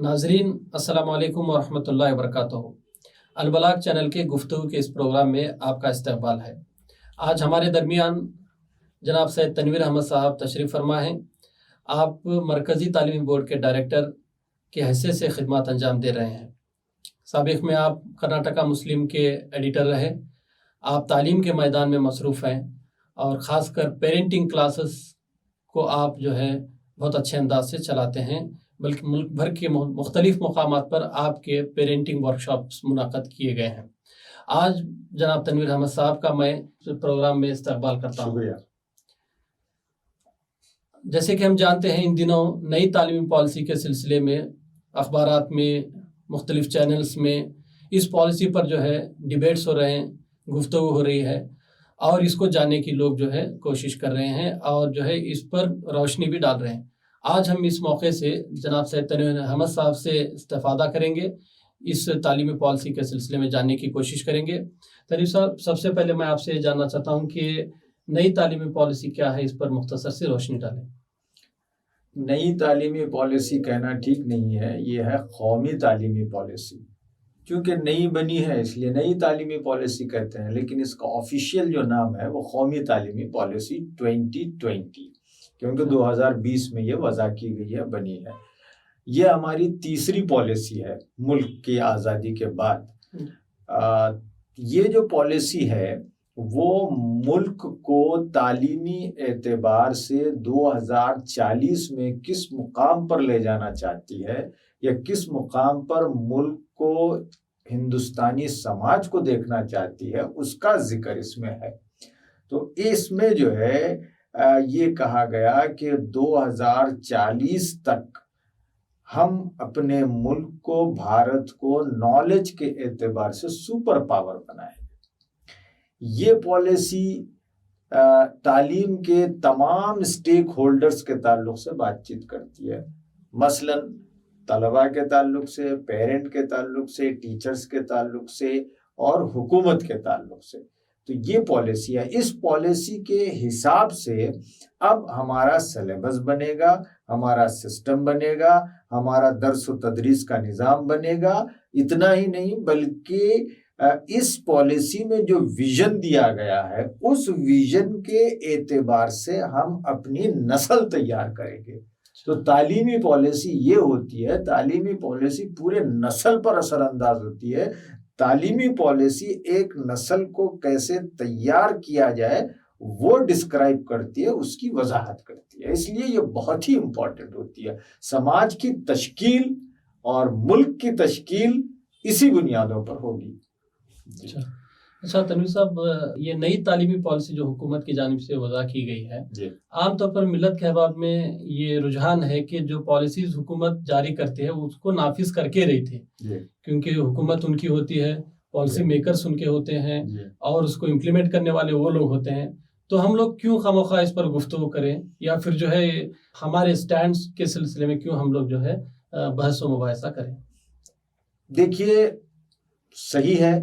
ناظرین السلام علیکم ورحمۃ اللہ وبرکاتہ۔ البلاغ چینل کے گفتگو کے اس پروگرام میں آپ کا استقبال ہے۔ آج ہمارے درمیان جناب سید تنویر احمد صاحب تشریف فرما ہیں۔ آپ مرکزی تعلیمی بورڈ کے ڈائریکٹر کی حیثیت سے خدمات انجام دے رہے ہیں۔ سابق میں آپ کرناٹکا مسلم کے ایڈیٹر رہے۔ آپ تعلیم کے میدان میں مصروف ہیں اور خاص کر پیرنٹنگ کلاسز کو آپ بہت اچھے انداز سے چلاتے ہیں، بلکہ ملک بھر کے مختلف مقامات پر آپ کے پیرنٹنگ ورکشاپس منعقد کیے گئے ہیں۔ آج جناب تنویر احمد صاحب کا میں پروگرام میں استقبال کرتا ہوں۔ شکریہ۔ جیسے کہ ہم جانتے ہیں ان دنوں نئی تعلیمی پالیسی کے سلسلے میں اخبارات میں، مختلف چینلز میں اس پالیسی پر ڈیبیٹس ہو رہے ہیں، گفتگو ہو رہی ہے اور اس کو جاننے کی لوگ کوشش کر رہے ہیں اور اس پر روشنی بھی ڈال رہے ہیں۔ آج ہم اس موقع سے جناب سید تنویر احمد صاحب سے استفادہ کریں گے، اس تعلیمی پالیسی کے سلسلے میں جاننے کی کوشش کریں گے۔ تنویر صاحب، سب سے پہلے میں آپ سے جاننا چاہتا ہوں کہ نئی تعلیمی پالیسی کیا ہے، اس پر مختصر سے روشنی ڈالیں۔ نئی تعلیمی پالیسی کہنا ٹھیک نہیں ہے، یہ ہے قومی تعلیمی پالیسی۔ چونکہ نئی بنی ہے اس لیے نئی تعلیمی پالیسی کہتے ہیں، لیکن اس کا آفیشیل جو نام ہے وہ قومی تعلیمی پالیسی 2020، کیونکہ 2020 میں یہ وضع کی گئی ہے، بنی ہے۔ یہ ہماری تیسری پالیسی ہے ملک کی آزادی کے بعد۔ یہ جو پالیسی ہے وہ ملک کو تعلیمی اعتبار سے 2040 میں کس مقام پر لے جانا چاہتی ہے، یا کس مقام پر ملک کو، ہندوستانی سماج کو دیکھنا چاہتی ہے، اس کا ذکر اس میں ہے۔ تو اس میں یہ کہا گیا کہ 2040 تک ہم اپنے ملک کو، بھارت کو نالج کے اعتبار سے سپر پاور بنائیں گے۔ یہ پالیسی تعلیم کے تمام اسٹیک ہولڈرز کے تعلق سے بات چیت کرتی ہے، مثلا طلباء کے تعلق سے، پیرنٹ کے تعلق سے، ٹیچرز کے تعلق سے اور حکومت کے تعلق سے۔ تو یہ پالیسی ہے۔ اس پالیسی کے حساب سے اب ہمارا سلیبس بنے گا، ہمارا سسٹم بنے گا، ہمارا درس و تدریس کا نظام بنے گا۔ اتنا ہی نہیں بلکہ اس پالیسی میں جو ویژن دیا گیا ہے، اس ویژن کے اعتبار سے ہم اپنی نسل تیار کریں گے۔ تو تعلیمی پالیسی یہ ہوتی ہے، تعلیمی پالیسی پورے نسل پر اثر انداز ہوتی ہے۔ تعلیمی پالیسی ایک نسل کو کیسے تیار کیا جائے وہ ڈسکرائب کرتی ہے، اس کی وضاحت کرتی ہے۔ اس لیے یہ بہت ہی امپورٹنٹ ہوتی ہے۔ سماج کی تشکیل اور ملک کی تشکیل اسی بنیادوں پر ہوگی۔ اچھا تنویر صاحب، یہ نئی تعلیمی پالیسی جو حکومت کی جانب سے وضع کی گئی ہے، عام طور پر ملت کے احباب میں یہ رجحان ہے کہ جو پالیسیز حکومت جاری کرتی ہے اس کو نافذ کر کے رہی تھی، کیونکہ حکومت ان کی ہوتی ہے، پالیسی میکرز ان کے ہوتے ہیں اور اس کو امپلیمنٹ کرنے والے وہ لوگ ہوتے ہیں۔ تو ہم لوگ کیوں خواہ اس پر گفتگو کریں، یا پھر ہمارے سٹینڈز کے سلسلے میں کیوں ہم لوگ بحث و مباحثہ کریں؟ دیکھیے، صحیح ہے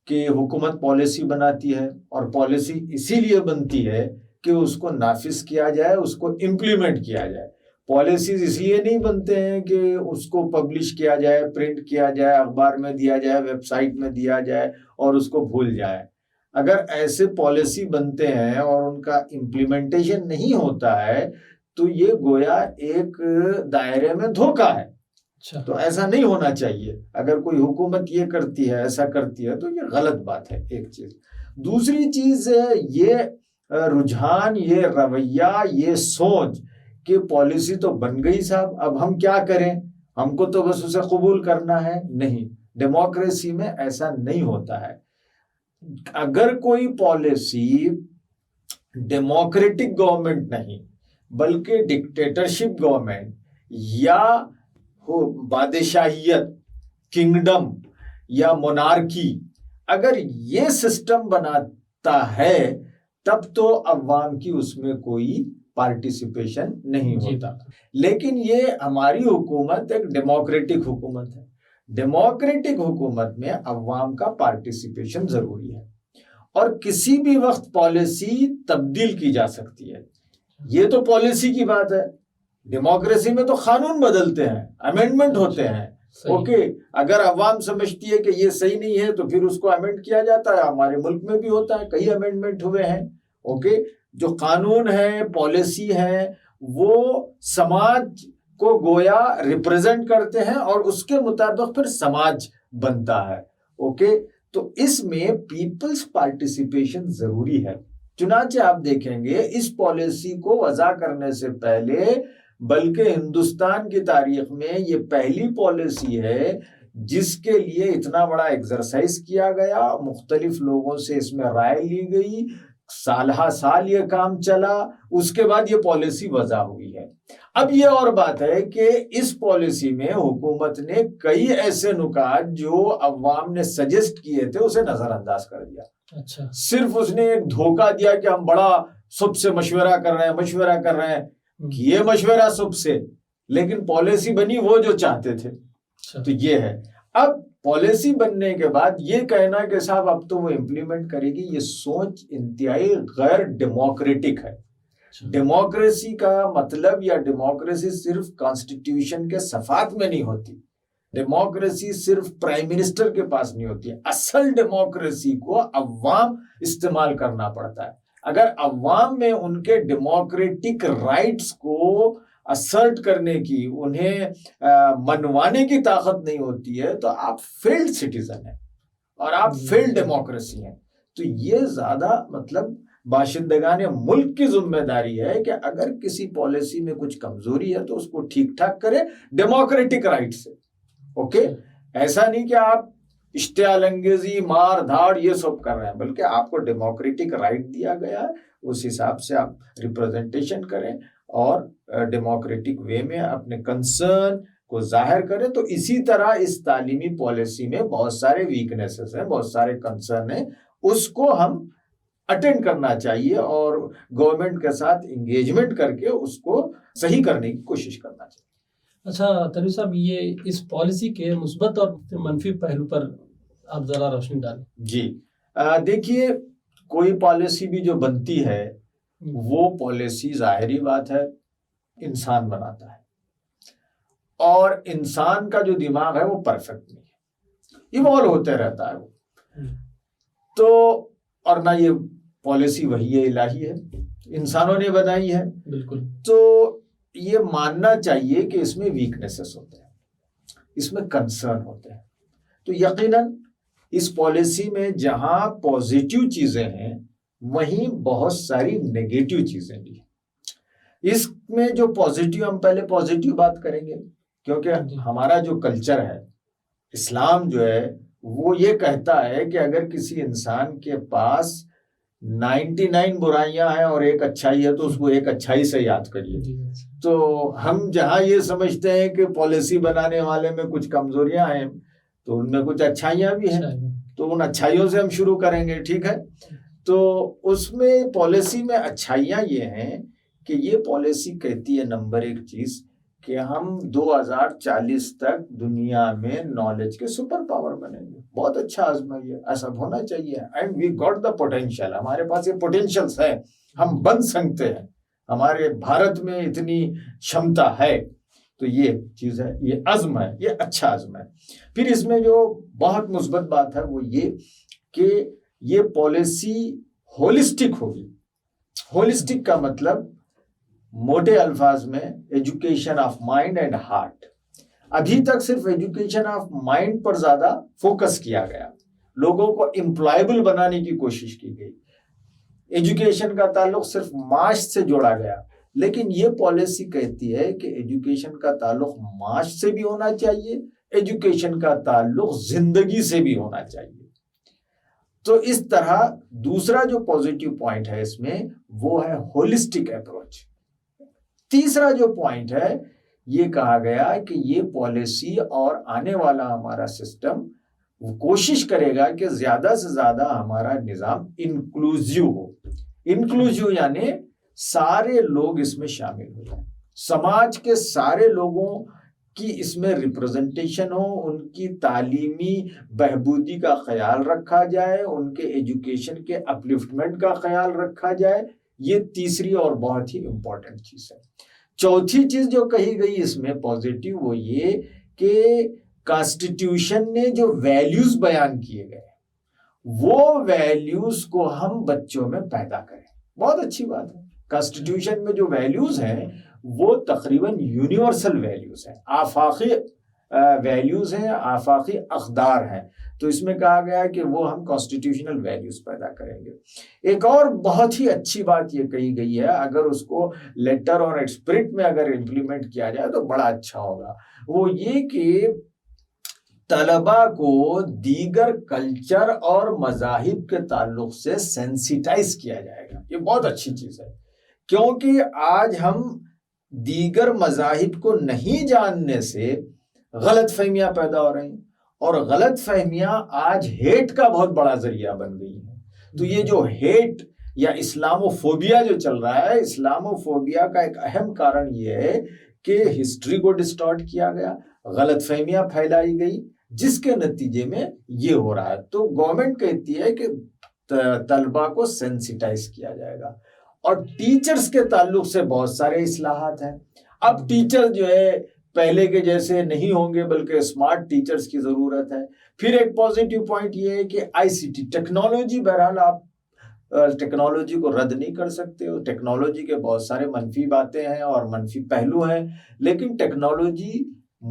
کہ حکومت پالیسی بناتی ہے، اور پالیسی اسی لیے بنتی ہے کہ اس کو نافذ کیا جائے، اس کو امپلیمنٹ کیا جائے۔ پالیسیز اس لیے نہیں بنتے ہیں کہ اس کو پبلش کیا جائے، پرنٹ کیا جائے، اخبار میں دیا جائے، ویب سائٹ میں دیا جائے اور اس کو بھول جائے۔ اگر ایسے پالیسی بنتے ہیں اور ان کا امپلیمنٹیشن نہیں ہوتا ہے تو یہ گویا ایک دائرے میں دھوکہ ہے۔ تو ایسا نہیں ہونا چاہیے۔ اگر کوئی حکومت یہ کرتی ہے، ایسا کرتی ہے، تو یہ غلط بات ہے، ایک چیز۔ دوسری چیز، یہ رجحان، یہ رویہ، یہ سوچ کہ پالیسی تو بن گئی صاحب، اب ہم کیا کریں، ہم کو تو بس اسے قبول کرنا ہے، نہیں۔ ڈیموکریسی میں ایسا نہیں ہوتا ہے۔ اگر کوئی پالیسی ڈیموکریٹک گورنمنٹ نہیں بلکہ ڈکٹیٹرشپ گورنمنٹ یا بادشاہیت، کنگڈم یا مونارکی، اگر یہ سسٹم بناتا ہے تب تو عوام کی اس میں کوئی پارٹیسپیشن نہیں ہوتا۔ لیکن یہ ہماری حکومت ایک ڈیموکریٹک حکومت ہے۔ ڈیموکریٹک حکومت میں عوام کا پارٹیسپیشن ضروری ہے، اور کسی بھی وقت پالیسی تبدیل کی جا سکتی ہے۔ یہ تو پالیسی کی بات ہے، ڈیموکریسی میں تو قانون بدلتے ہیں، امینڈمنٹ ہوتے ہیں. اوکے، اگر عوام سمجھتی ہے کہ یہ صحیح نہیں ہے تو پھر اس کو امینڈ کیا جاتا ہے. ہمارے ملک میں بھی ہوتا ہے، کئی امینڈمنٹ ہوئے ہیں. اوکے، جو قانون ہے، پالیسی ہے، وہ سماج کو گویا ریپرزینٹ کرتے ہیں اور اس کے مطابق پھر سماج بنتا ہے. اوکے، تو اس میں پیپلز پارٹیسپیشن ضروری ہے. چنانچہ آپ دیکھیں گے اس پالیسی کو وضع کرنے سے پہلے، بلکہ ہندوستان کی تاریخ میں یہ پہلی پالیسی ہے جس کے لیے اتنا بڑا ایکسرسائز کیا گیا، مختلف لوگوں سے اس میں رائے لی گئی، سالہ سال یہ کام چلا، اس کے بعد یہ پالیسی وضع ہوئی ہے. اب یہ اور بات ہے کہ اس پالیسی میں حکومت نے کئی ایسے نکات جو عوام نے سجیسٹ کیے تھے اسے نظر انداز کر دیا. اچھا، صرف اس نے ایک دھوکہ دیا کہ ہم بڑا سب سے مشورہ کر رہے ہیں. یہ مشورہ سب سے، لیکن پالیسی بنی وہ جو چاہتے تھے. تو یہ ہے. اب پالیسی بننے کے بعد یہ کہنا کہ صاحب اب تو وہ امپلیمنٹ کرے گی، یہ سوچ انتہائی غیر ڈیموکریٹک ہے. ڈیموکریسی کا مطلب یا ڈیموکریسی صرف کانسٹیٹیوشن کے صفحات میں نہیں ہوتی، ڈیموکریسی صرف پرائم منسٹر کے پاس نہیں ہوتی. اصل ڈیموکریسی کو عوام استعمال کرنا پڑتا ہے. اگر عوام میں ان کے ڈیموکریٹک رائٹس کو اسرٹ کرنے کی، انہیں منوانے کی طاقت نہیں ہوتی ہے تو آپ فیلڈ سٹیزن ہیں اور آپ فیلڈ ڈیموکریسی ہیں. تو یہ زیادہ مطلب باشندگان ملک کی ذمہ داری ہے کہ اگر کسی پالیسی میں کچھ کمزوری ہے تو اس کو ٹھیک ٹھاک کرے ڈیموکریٹک رائٹ سے. اوکے، ایسا نہیں کہ آپ اشتعال انگیزی، مار دھاڑ یہ سب کر رہے ہیں، بلکہ آپ کو ڈیموکریٹک رائٹ دیا گیا ہے، اس حساب سے آپ ریپرزنٹیشن کریں اور ڈیموکریٹک وے میں اپنے کنسرن کو ظاہر کریں. تو اسی طرح اس تعلیمی پالیسی میں بہت سارے ویکنیسز ہیں، بہت سارے کنسرن ہیں، اس کو ہم اٹینڈ کرنا چاہیے اور گورنمنٹ کے ساتھ انگیجمنٹ کر کے اس کو صحیح کرنے کی کوشش کرنا چاہیے. اچھا تنویر صاحب، یہ اس پالیسی کے مثبت اور منفی پہلو پر آپ ذرا روشنی ڈالیں. جی، دیکھیے، کوئی پالیسی بھی جو بنتی ہے وہ پالیسی ظاہری بات ہے انسان بناتا ہے، اور انسان کا جو دماغ ہے وہ پرفیکٹ نہیں ہے، ایوالو ہوتے رہتا ہے وہ. تو اور نہ یہ پالیسی وحی الہی ہے، انسانوں نے بنائی ہے. بالکل. تو یہ ماننا چاہیے کہ اس میں ویکنیسز ہوتے ہیں، اس میں کنسرن ہوتے ہیں. تو یقیناً اس پالیسی میں جہاں پازیٹیو چیزیں ہیں وہیں بہت ساری نیگیٹو چیزیں بھی ہیں. اس میں جو پازیٹیو، ہم پہلے پازیٹیو بات کریں گے کیونکہ ہمارا جو کلچر ہے، اسلام جو ہے وہ یہ کہتا ہے کہ اگر کسی انسان کے پاس 99 برائیاں ہیں اور ایک اچھائی ہے تو اس کو ایک اچھائی سے یاد کریے. تو ہم جہاں یہ سمجھتے ہیں کہ پالیسی بنانے والے میں کچھ کمزوریاں ہیں تو ان میں کچھ اچھائیاں بھی ہیں، تو ان اچھائیوں سے ہم شروع کریں گے. ٹھیک ہے، تو اس میں پالیسی میں اچھائیاں یہ ہیں کہ یہ پالیسی کہتی ہے نمبر ایک چیز کہ ہم 2040 تک دنیا میں نالج کے سپر پاور بنیں گے. بہت اچھا عزم ہے، یہ ایسا ہونا چاہیے. And we got the potential, ہمارے پاس یہ پوٹینشیلس ہے، ہم بن سکتے ہیں، ہمارے بھارت میں اتنی شمتا ہے. تو یہ چیز ہے، یہ عزم ہے، یہ اچھا عزم ہے. پھر اس میں جو بہت مثبت بات ہے وہ یہ کہ یہ پالیسی ہولسٹک ہوگی. ہولسٹک کا مطلب موٹے الفاظ میں education of mind and heart. ابھی تک صرف ایجوکیشن آف مائنڈ پر زیادہ فوکس کیا گیا، لوگوں کو امپلائبل بنانے کی کوشش کی گئی، ایجوکیشن کا تعلق صرف معاش سے جوڑا گیا. لیکن یہ پالیسی کہتی ہے کہ ایجوکیشن کا تعلق معاش سے بھی ہونا چاہیے، ایجوکیشن کا تعلق زندگی سے بھی ہونا چاہیے. تو اس طرح دوسرا جو پازیٹیو پوائنٹ ہے اس میں وہ ہے ہولسٹک اپروچ. تیسرا جو پوائنٹ ہے یہ کہا گیا کہ یہ پالیسی اور آنے والا ہمارا سسٹم وہ کوشش کرے گا کہ زیادہ سے زیادہ ہمارا نظام انکلوزیو ہو. انکلوزیو یعنی سارے لوگ اس میں شامل ہو جائیں، سماج کے سارے لوگوں کی اس میں ریپرزنٹیشن ہو، ان کی تعلیمی بہبودی کا خیال رکھا جائے، ان کے ایجوکیشن کے اپلفٹمنٹ کا خیال رکھا جائے. یہ تیسری اور بہت ہی امپورٹنٹ چیز ہے. چوتھی چیز جو کہی گئی اس میں پازیٹیو وہ یہ کہ کانسٹیٹیوشن نے جو ویلیوز بیان کیے گئے وہ ویلیوز کو ہم بچوں میں پیدا کریں. بہت اچھی بات ہے. کانسٹیٹیوشن میں جو ویلیوز ہیں وہ تقریباً یونیورسل ویلیوز ہیں, آفاقی ویلیوز ہیں, آفاقی اقدار ہیں. تو اس میں کہا گیا کہ وہ ہم کانسٹیٹیوشنل ویلیوز پیدا کریں گے. ایک اور بہت ہی اچھی بات یہ کہی گئی ہے, اگر اس کو لیٹر اور اسپرٹ میں اگر امپلیمنٹ کیا جائے تو بڑا اچھا ہوگا. وہ یہ کہ طلبا کو دیگر کلچر اور مذاہب کے تعلق سے سینسیٹائز کیا جائے گا. یہ بہت اچھی چیز ہے, کیونکہ آج ہم دیگر مذاہب کو نہیں جاننے سے غلط فہمیاں پیدا ہو رہی ہیں, اور غلط فہمیاں آج ہیٹ کا بہت بڑا ذریعہ بن گئی ہیں. تو یہ جو ہیٹ یا اسلاموفوبیا جو چل رہا ہے, اسلاموفوبیا کا ایک اہم کارن یہ ہے کہ ہسٹری کو ڈسٹارٹ کیا گیا, غلط فہمیاں پھیلائی گئی, جس کے نتیجے میں یہ ہو رہا ہے. تو گورنمنٹ کہتی ہے کہ طلبا کو سینسیٹائز کیا جائے گا. اور ٹیچرز کے تعلق سے بہت سارے اصلاحات ہیں. اب ٹیچر جو ہے پہلے کے جیسے نہیں ہوں گے, بلکہ اسمارٹ ٹیچرز کی ضرورت ہے. پھر ایک پازیٹیو پوائنٹ یہ ہے کہ ICT ٹیکنالوجی, بہرحال آپ ٹیکنالوجی کو رد نہیں کر سکتے ہو. ٹیکنالوجی کے بہت سارے منفی باتیں ہیں اور منفی پہلو ہیں, لیکن ٹیکنالوجی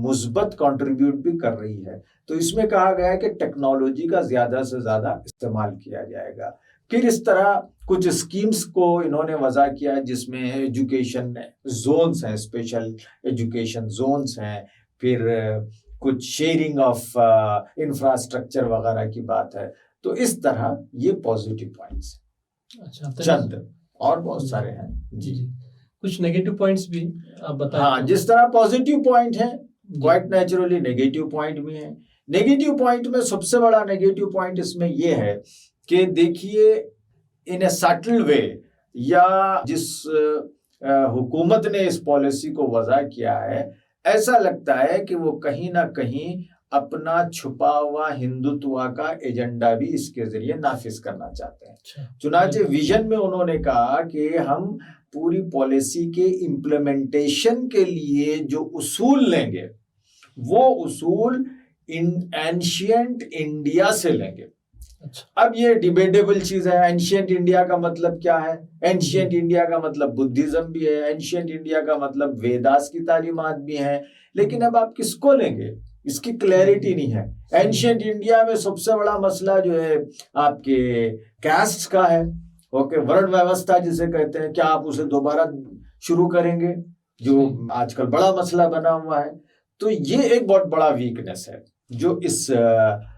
مثبت کنٹریبیوٹ بھی کر رہی ہے. تو اس میں کہا گیا ہے کہ ٹیکنالوجی کا زیادہ سے زیادہ استعمال کیا جائے گا. پھر اس طرح کچھ اسکیمز کو انہوں نے وضع کیا جس میں ایجوکیشن زونز ہیں, اسپیشل ایجوکیشن زونز ہیں, پھر کچھ شیئرنگ آف انفراسٹرکچر وغیرہ کی بات ہے. تو اس طرح یہ پازیٹیو پوائنٹس ہیں, چند اور بہت سارے ہیں. جی کچھ نیگیٹو پوائنٹس بھی آپ بتائیں. ہاں, جس طرح پازیٹیو پوائنٹ ہیں کوائٹ نیچرلی نیگیٹو پوائنٹ بھی ہیں. نیگیٹو پوائنٹ میں سب سے بڑا نیگیٹو پوائنٹ اس میں یہ ہے کہ دیکھیے ان اے سٹل وے, یا جس حکومت نے اس پالیسی کو وضع کیا ہے, ایسا لگتا ہے کہ وہ کہیں نہ کہیں اپنا چھپا ہوا ہندوتوا کا ایجنڈا بھی اس کے ذریعے نافذ کرنا چاہتے ہیں. چنانچہ ویژن میں انہوں نے کہا کہ ہم پوری پالیسی کے امپلیمنٹیشن کے لیے جو اصول لیں گے وہ اصول اینشینٹ انڈیا سے لیں گے. اب یہ ڈیبیٹیبل چیز ہے. اینشینٹ انڈیا کا مطلب کیا ہے؟ اینشینٹ انڈیا کا مطلب بدھزم بھی ہے, اینشینٹ انڈیا کا مطلب ویداس کی تعلیمات بھی ہیں, لیکن اب آپ کس کو لیں گے اس کی کلیئرٹی نہیں ہے. اینشینٹ انڈیا میں سب سے بڑا مسئلہ جو ہے آپ کے کاسٹ کا ہے. اوکے, ورن ویوستھا جسے کہتے ہیں, کیا آپ اسے دوبارہ شروع کریں گے, جو آج کل بڑا مسئلہ بنا ہوا ہے. تو یہ ایک بہت بڑا ویکنیس ہے جو اس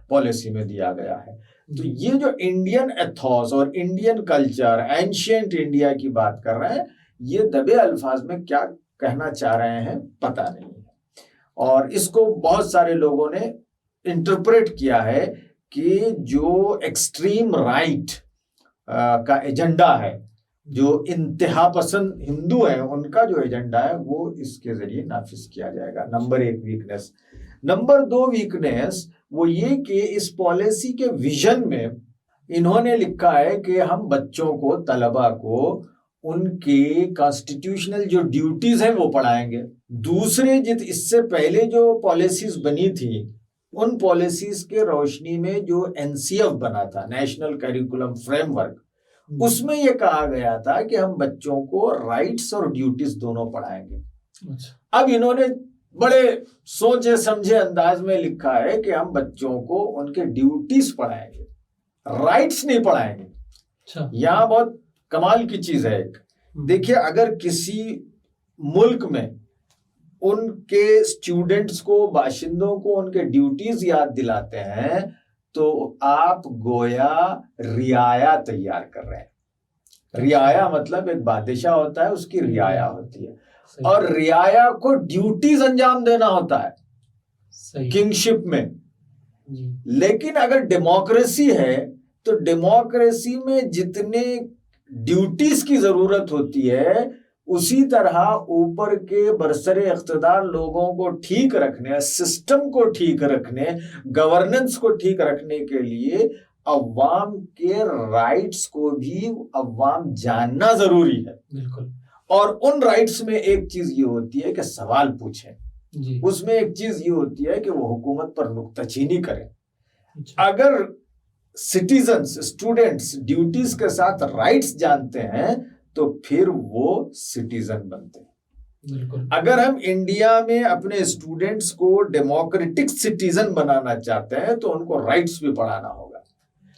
پالیسی میں دیا گیا ہے. تو یہ جو انڈین ایتھوس اور انڈین کلچر, اینشینٹ انڈیا کی بات کر رہے ہیں, یہ دبے الفاظ میں کیا کہنا چاہ رہے ہیں پتہ نہیں ہے. اور اس کو بہت سارے لوگوں نے انٹرپریٹ کیا ہے کہ جو ایکسٹریم رائٹ کا ایجنڈا ہے, جو انتہا پسند ہندو ہیں ان کا جو ایجنڈا ہے وہ اس کے ذریعے نافذ کیا جائے گا. Number 1 weakness. نمبر 2 ویکنیس وہ یہ کہ اس پالیسی کے ویژن میں انہوں نے لکھا ہے کہ ہم بچوں کو, طلبا کو ان کی کانسٹیٹیوشنل جو ڈیوٹیز ہیں وہ پڑھائیں گے. دوسرے اس سے پہلے جو پالیسیز بنی تھی ان پالیسیز کے روشنی میں جو NCF بنا تھا, نیشنل کریکولم فریم ورک, اس میں یہ کہا گیا تھا کہ ہم بچوں کو رائٹس اور ڈیوٹیز دونوں پڑھائیں گے. اب انہوں نے بڑے سوچے سمجھے انداز میں لکھا ہے کہ ہم بچوں کو ان کے ڈیوٹیز پڑھائیں گے, رائٹس نہیں پڑھائیں گے. یہاں بہت کمال کی چیز ہے ایک. دیکھیے, اگر کسی ملک میں ان کے اسٹوڈنٹس کو, باشندوں کو ان کے ڈیوٹیز یاد دلاتے ہیں تو آپ گویا رعایا تیار کر رہے ہیں. رعایا مطلب ایک بادشاہ ہوتا ہے, اس کی رعایا ہوتی ہے, اور رعایا کو ڈیوٹیز انجام دینا ہوتا ہے کنگشپ میں. لیکن اگر ڈیموکریسی ہے تو ڈیموکریسی میں جتنے ڈیوٹیز کی ضرورت ہوتی ہے اسی طرح اوپر کے برسر اقتدار لوگوں کو ٹھیک رکھنے, سسٹم کو ٹھیک رکھنے, گورننس کو ٹھیک رکھنے کے لیے عوام کے رائٹس کو بھی عوام جاننا ضروری ہے. بالکل. اور ان رائٹس میں ایک چیز یہ ہوتی ہے کہ سوال پوچھیں، جی اس میں ایک چیز یہ ہوتی ہے کہ وہ حکومت پر نکتہ چینی کریں۔ اچھا اگر سٹیزنز اسٹوڈنٹس ڈیوٹیز کے ساتھ رائٹس جانتے ہیں تو پھر وہ سٹیزن بنتے ہیں۔ بالکل اگر ہم انڈیا میں اپنے اسٹوڈنٹس کو ڈیموکریٹک سٹیزن بنانا چاہتے ہیں تو ان کو رائٹس بھی پڑھانا ہوگا۔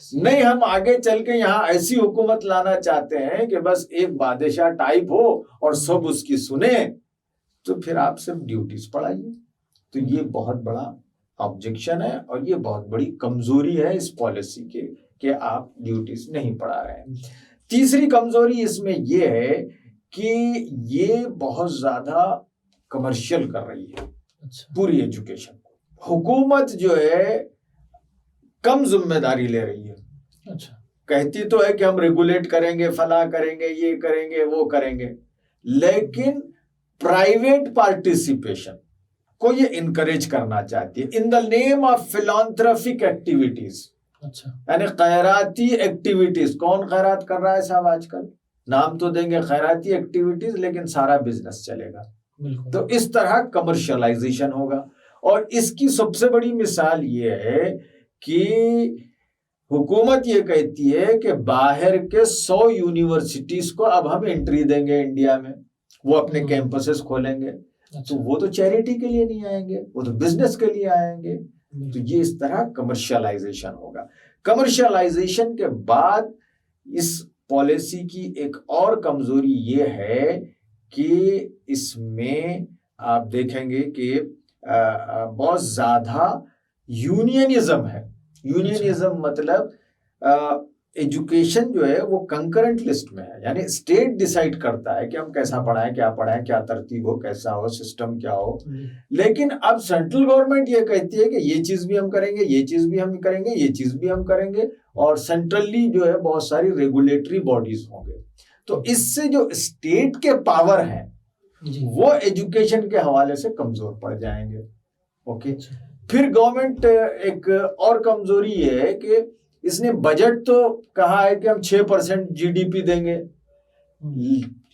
نہیں ہم آگے چل کے یہاں ایسی حکومت لانا چاہتے ہیں کہ بس ایک بادشاہ ٹائپ ہو اور سب اس کی سنیں، تو پھر آپ صرف ڈیوٹیز پڑھائیے۔ تو یہ بہت بڑا آبجیکشن ہے اور یہ بہت بڑی کمزوری ہے اس پالیسی کے کہ آپ ڈیوٹیز نہیں پڑھا رہے ہیں۔ تیسری کمزوری اس میں یہ ہے کہ یہ بہت زیادہ کمرشل کر رہی ہے اچھا پوری ایجوکیشن۔ حکومت جو ہے کم ذمہ داری لے رہی ہے، اچھا کہتی تو ہے کہ ہم ریگولیٹ کریں گے، فلاں کریں گے، یہ کریں گے، وہ کریں گے، لیکن پرائیویٹ پارٹیسپیشن کو یہ انکریج کرنا چاہتی ہے ان دا نیم آف فلانتھرافک ایکٹیویٹیز، اچھا یعنی خیراتی ایکٹیویٹیز۔ کون خیرات کر رہا ہے صاحب آج کل؟ نام تو دیں گے خیراتی ایکٹیویٹیز لیکن سارا بزنس چلے گا۔ بالکل تو اس طرح کمرشلائزیشن ہوگا، اور اس کی سب سے بڑی مثال یہ ہے کہ حکومت یہ کہتی ہے کہ باہر کے 100 یونیورسٹیز کو اب ہم انٹری دیں گے انڈیا میں، وہ اپنے کیمپسز کھولیں گے، تو وہ تو چیریٹی کے لیے نہیں آئیں گے، وہ تو بزنس کے لیے آئیں گے۔ تو یہ اس طرح کمرشلائزیشن ہوگا۔ کمرشلائزیشن کے بعد اس پالیسی کی ایک اور کمزوری یہ ہے کہ اس میں آپ دیکھیں گے کہ بہت زیادہ یونینزم ہے۔ یونینزم مطلب ایجوکیشن جو ہے وہ کنکرنٹ لسٹ میں ہے، یعنی اسٹیٹ ڈیسائیڈ کرتا ہے کہ ہم کیسا پڑھائیں، کیا ترتیب ہو، کیسا ہو، سسٹم کیا ہو۔ لیکن اب سینٹرل گورنمنٹ یہ کہتی ہے کہ یہ چیز بھی ہم کریں گے، یہ چیز بھی ہم کریں گے، یہ چیز بھی ہم کریں گے، اور سینٹرلی جو ہے بہت ساری ریگولیٹری باڈیز ہوں گے۔ تو اس سے جو اسٹیٹ کے پاور ہیں وہ ایجوکیشن کے حوالے سے کمزور پڑ جائیں گے۔ اوکے، پھر گورنمنٹ ایک اور کمزوری یہ ہے کہ اس نے بجٹ تو کہا ہے کہ ہم 6% GDP دیں گے،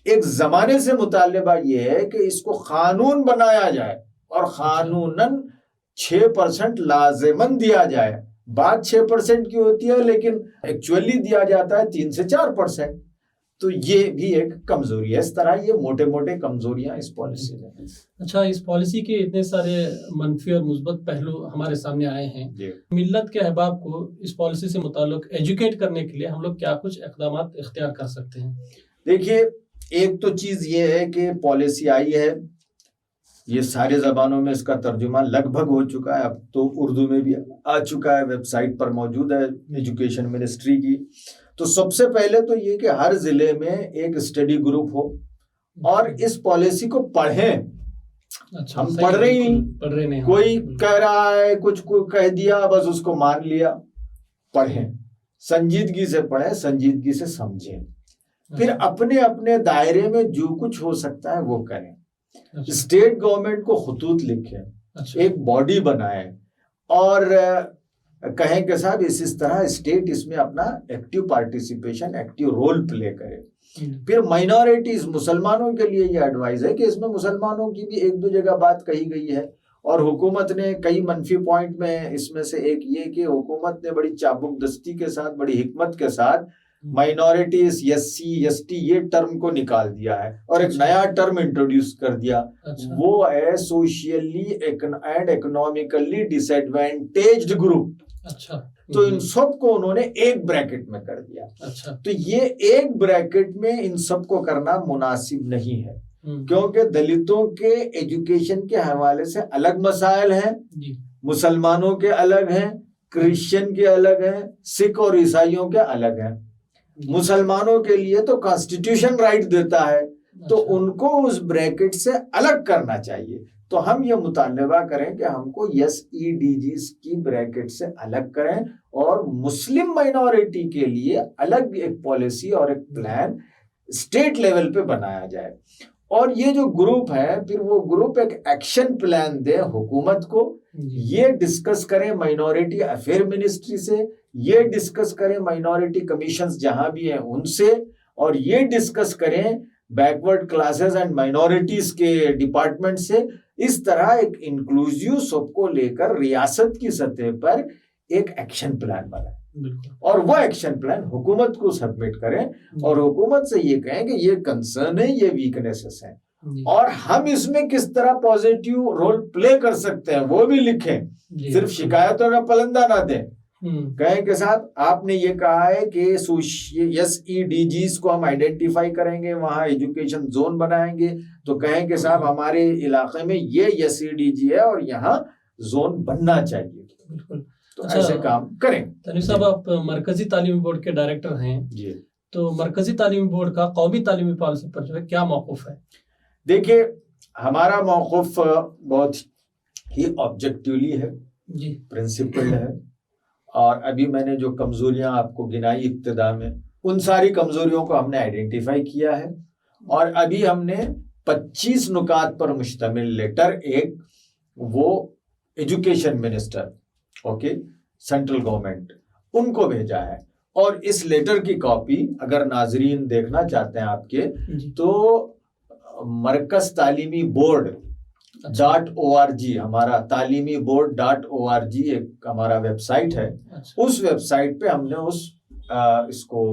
ایک زمانے سے مطالبہ یہ ہے کہ اس کو قانون بنایا جائے اور قانوناً 6% لازماً دیا جائے۔ بات 6% کی ہوتی ہے لیکن ایکچولی دیا جاتا ہے 3 سے 4%۔ تو یہ بھی ایک کمزوری ہے۔ اس طرح یہ موٹے موٹے کمزوریاں اس پالیسی میں ہیں۔ اچھا، اس پالیسی کے اتنے سارے منفی اور مثبت پہلو ہمارے سامنے آئے ہیں، جی، ملت کے احباب کو اس پالیسی سے متعلق ایجوکیٹ کرنے کے لیے ہم لوگ کیا کچھ اقدامات اختیار کر سکتے ہیں؟ دیکھیے، ایک تو چیز یہ ہے کہ پالیسی آئی ہے، یہ سارے زبانوں میں اس کا ترجمہ لگ بھگ ہو چکا ہے، اب تو اردو میں بھی آ چکا ہے، ویب سائٹ پر موجود ہے ایجوکیشن منسٹری کی۔ تو سب سے پہلے تو یہ کہ ہر ضلع میں ایک اسٹڈی گروپ ہو اور اس پالیسی کو پڑھیں۔ اچھا، ہم پڑھ رہے ہی پڑھ رہے نہیں، کوئی کہہ رہا ہے، کچھ کو کہہ دیا، بس اس کو مان لیا۔ پڑھیں، سنجیدگی سے پڑھیں، سنجیدگی سے سمجھیں، پھر اپنے اپنے دائرے میں جو کچھ ہو سکتا ہے وہ کریں۔ اسٹیٹ گورنمنٹ کو خطوط لکھیں، ایک باڈی بنائیں اور کہیں کہ صاحب اس طرح اسٹیٹ اس میں اپنا active participation, active role play کرے۔ پھر مائنورٹیز، مسلمانوں کے لیے یہ ایڈوائز ہے کہ اس میں مسلمانوں کی بھی ایک دو جگہ بات کہی گئی ہے، اور حکومت نے کئی منفی پوائنٹ میں اس میں سے ایک یہ کہ حکومت نے بڑی چابک دستی کے ساتھ، بڑی حکمت کے ساتھ مائنورٹیز، SC ST یہ ٹرم کو نکال دیا ہے اور ایک نیا ٹرم انٹروڈیوس کر دیا، وہ ہے socially and economically disadvantaged group. اچھا، تو ان سب کو انہوں نے ایک بریکٹ میں کر دیا۔ اچھا، تو یہ ایک بریکٹ میں ان سب کو کرنا مناسب نہیں ہے، کیونکہ دلتوں کے ایجوکیشن کے حوالے سے الگ مسائل ہیں، مسلمانوں کے الگ ہیں، کرسچن کے الگ ہیں، سکھ اور عیسائیوں کے الگ ہیں۔ مسلمانوں کے لیے تو کانسٹیٹیوشن رائٹ دیتا ہے، تو ان کو اس بریکٹ سے الگ کرنا چاہیے۔ تو ہم یہ مطالبہ کریں کہ ہم کو SEDGs کی بریکٹ سے الگ کریں اور مسلم مائنورٹی کے لیے الگ ایک پالیسی اور ایک پلان اسٹیٹ لیول پہ بنایا جائے، اور یہ جو گروپ ہے پھر وہ گروپ ایک ایکشن پلان دے حکومت کو، یہ ڈسکس کریں مائنورٹی افیئر منسٹری سے، یہ ڈسکس کریں مائنورٹی کمیشنز جہاں بھی ہیں ان سے، اور یہ ڈسکس کریں بیکورڈ کلاسز اینڈ مائنورٹیز کے ڈپارٹمنٹ سے. اس طرح ایک انکلوزیو سب کو لے کر ریاست کی سطح پر ایک ایکشن پلان بنائے اور وہ ایکشن پلان حکومت کو سبمٹ کریں اور حکومت سے یہ کہیں کہ یہ کنسرن ہے, یہ ویکنیسز ہیں اور ہم اس میں کس طرح پازیٹیو رول پلے کر سکتے ہیں وہ بھی لکھیں. صرف شکایتوں کا پلندہ نہ دیں. کہیں کہ صاحب آپ نے یہ کہا ہے کہ SEDGs کو ہم آئیڈینٹیفائی کریں گے, وہاں ایجوکیشن زون بنائیں گے, تو کہیں کہ صاحب ہمارے علاقے میں یہ SEDG ہے اور یہاں زون بننا چاہیے. بالکل. تو ایسے کام کریں. تنویر صاحب آپ مرکزی تعلیمی بورڈ کے ڈائریکٹر ہیں جی, تو مرکزی تعلیمی بورڈ کا قومی تعلیمی پالیسی پر جو ہے کیا موقف ہے؟ دیکھیے ہمارا موقف بہت ہی آبجیکٹیولی ہے جی, پرنسپل ہے, اور ابھی میں نے جو کمزوریاں آپ کو گنائی ابتدا میں, ان ساری کمزوریوں کو ہم نے آئیڈینٹیفائی کیا ہے اور ابھی ہم نے 25 نکات پر مشتمل لیٹر ایک وہ ایجوکیشن منسٹر سینٹرل گورنمنٹ ان کو بھیجا ہے. اور اس لیٹر کی کاپی اگر ناظرین دیکھنا چاہتے ہیں آپ کے تو مرکز تعلیمی بورڈ .org ہمارا تعلیمی بورڈ .org ایک ہمارا ویب سائٹ ہے. اس ویب سائٹ پہ ہم نے اس کو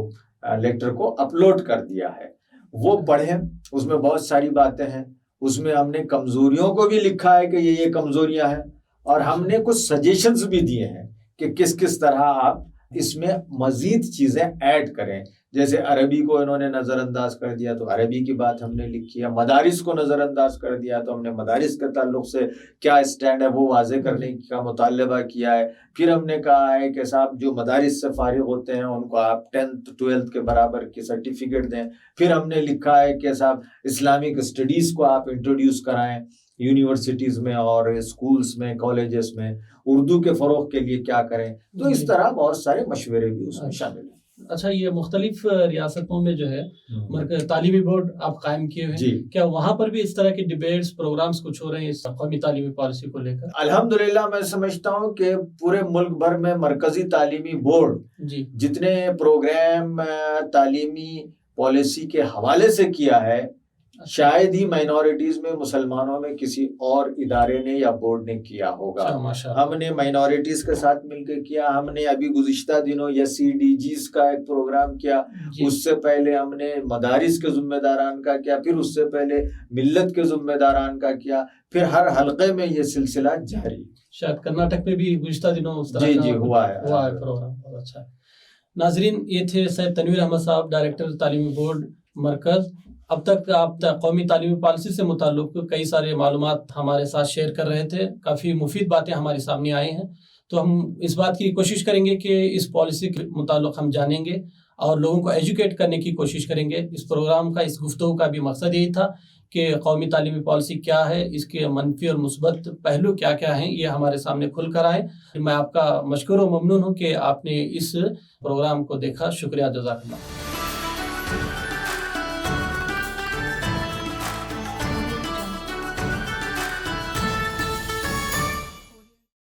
لیٹر کو اپلوڈ کر دیا ہے. وہ پڑھیں, اس میں بہت ساری باتیں ہیں. اس میں ہم نے کمزوریوں کو بھی لکھا ہے کہ یہ کمزوریاں ہیں, اور ہم نے کچھ سجیشنز بھی دیے ہیں کہ کس طرح آپ اس میں مزید چیزیں ایڈ کریں. جیسے عربی کو انہوں نے نظر انداز کر دیا تو عربی کی بات ہم نے لکھی ہے, مدارس کو نظر انداز کر دیا تو ہم نے مدارس کے تعلق سے کیا اسٹینڈ ہے وہ واضح کرنے کا مطالبہ کیا ہے. پھر ہم نے کہا ہے کہ صاحب جو مدارس سے فارغ ہوتے ہیں ان کو آپ 10th 12th کے برابر کی سرٹیفکیٹ دیں. پھر ہم نے لکھا ہے کہ صاحب اسلامک اسٹڈیز کو آپ انٹروڈیوس کرائیں یونیورسٹیز میں اور اسکولز میں, کالجز میں. اردو کے فروغ کے لیے کیا کریں. تو اس طرح بہت سارے مشورے بھی اس میں شامل ہیں. اچھا, یہ مختلف ریاستوں میں جو ہے تعلیمی بورڈ آپ قائم کیے ہوئے ہیں, کیا وہاں پر بھی اس طرح کی ڈیبیٹس پروگرامز کچھ ہو رہے ہیں اس قومی تعلیمی پالیسی کو لے کر؟ الحمدللہ میں سمجھتا ہوں کہ پورے ملک بھر میں مرکزی تعلیمی بورڈ جتنے پروگرام تعلیمی پالیسی کے حوالے سے کیا ہے, شاید ہی مائنورٹیز میں مسلمانوں میں کسی اور ادارے نے یا بورڈ نے کیا ہوگا. ہم نے مائنورٹیز کے ساتھ مل کے کیا. ہم نے ابھی گزشتہ دنوں SEDGs کا ایک پروگرام کیا. اس سے پہلے ہم نے مدارس کے ذمہ داران کا کیا. پھر اس سے پہلے ملت کے ذمہ داران کا کیا. پھر ہر حلقے میں یہ سلسلہ جاری. شاید کرناٹک میں بھی گزشتہ دنوں ہوا ہے پروگرام. بہت اچھا. ناظرین, یہ تھے سید تنویر احمد صاحب, ڈائریکٹر تعلیمی بورڈ مرکز. اب تک آپ قومی تعلیمی پالیسی سے متعلق کئی سارے معلومات ہمارے ساتھ شیئر کر رہے تھے. کافی مفید باتیں ہمارے سامنے آئی ہیں, تو ہم اس بات کی کوشش کریں گے کہ اس پالیسی کے متعلق ہم جانیں گے اور لوگوں کو ایجوکیٹ کرنے کی کوشش کریں گے. اس پروگرام کا, اس گفتگو کا بھی مقصد یہی تھا کہ قومی تعلیمی پالیسی کیا ہے, اس کے منفی اور مثبت پہلو کیا کیا ہیں, یہ ہمارے سامنے کھل کر آئے. میں آپ کا مشکور و ممنون ہوں کہ آپ نے اس پروگرام کو دیکھا. شکریہ, جزاک اللہ.